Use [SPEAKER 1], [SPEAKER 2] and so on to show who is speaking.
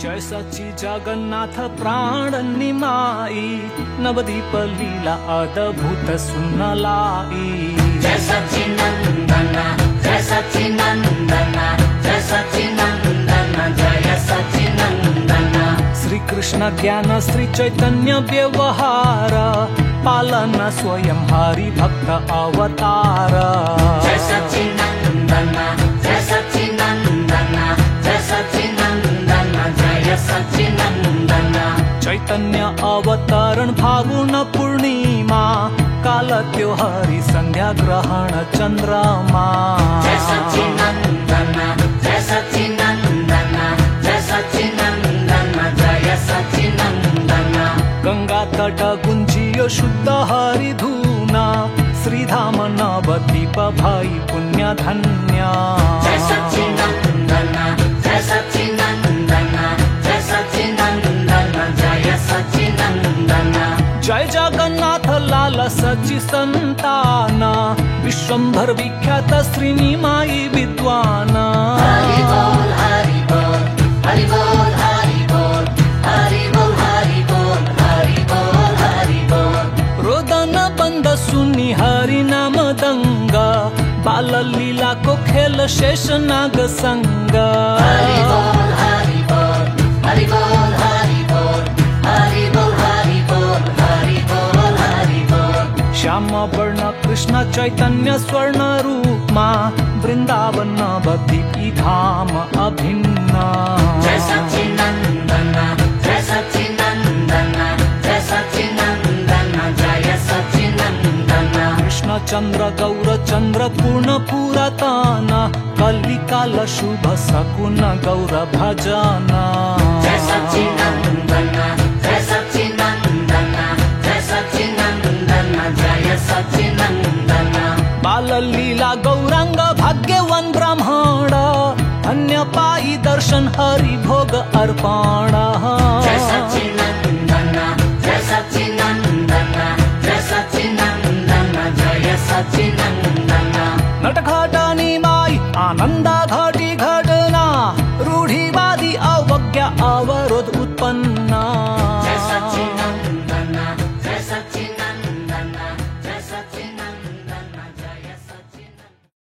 [SPEAKER 1] जय सच्ची जगन्नाथ प्राण निमाई, नवदीप लीला अद्भुत सुनलाई।
[SPEAKER 2] जय सच्चिनंदन जय सच्चिनंदन जय सच्चिनंदन जय सच्चिनंदन।
[SPEAKER 1] श्री कृष्ण ज्ञान श्री चैतन्य व्यवहार, पालन स्वयं हरि भक्त अवतार।
[SPEAKER 2] जय सच्चिनंदन जय सच्चिनंदन जय सच्चिनंदन जय सच्चिनंदन।
[SPEAKER 1] चैतन्य अवतरण फागुन पूर्णिमा, काल त्योहारी संध्या ग्रहण चंद्रमा।
[SPEAKER 2] जय सच्चिनंदन जय सच्चिनंदन जय सच्चिनंदन जय सच्चिनंदन।
[SPEAKER 1] गंगा तट गुंजियो शुद्ध हरि धूना, श्रीधाम नवदीप भाई पुण्य धन्य।
[SPEAKER 2] जय सच्चिनंदन जय सच्चिनंदन जय सच्चिनंदन जय सच्चिनंदन।
[SPEAKER 1] जय जगन्नाथ लाल सच्ची संतान, विश्वंभर विख्यात श्रीनिमाई विद्वान।
[SPEAKER 2] हरि बोल हरि बोल हरि बोल हरि बोल हरि बोल हरि बोल हरि बोल हरि बोल।
[SPEAKER 1] रोदन बंद सुनी हरि नाम दंग, बाल लीला को खेल शेष नाग संग।
[SPEAKER 2] हरि बोल हरि बोल हरि बोल हरि बोल हरि बोल हरि बोल हरि बोल हरि बोल।
[SPEAKER 1] श्याम वर्ण कृष्ण चैतन्य स्वर्ण रूपमा, वृंदावन नवदीपी धाम अभिन्न।
[SPEAKER 2] जय सच्चिनंदन जय सच्चिनंदन जय सच्चिनंदन जय सच्चिनंदन।
[SPEAKER 1] कृष्ण चंद्र गौर चंद्र पूर्ण पुरातन, कलिकाल शुभ सकुन गौर भजन।
[SPEAKER 2] जय सच्चिनंदन जय सच्चिनंदन जय सच्चिनंदन जय सच्चिनंदन।
[SPEAKER 1] बाल लीला गौरांग भाग्यवान ब्राह्मण, अन्य पाई दर्शन हरि भोग अर्पण।
[SPEAKER 2] जय सच्चिनंदन जय सच्चिनंदन जय सच्चिनंदन जय सच्चिनंदन।
[SPEAKER 1] नटघाट निमाई आनंद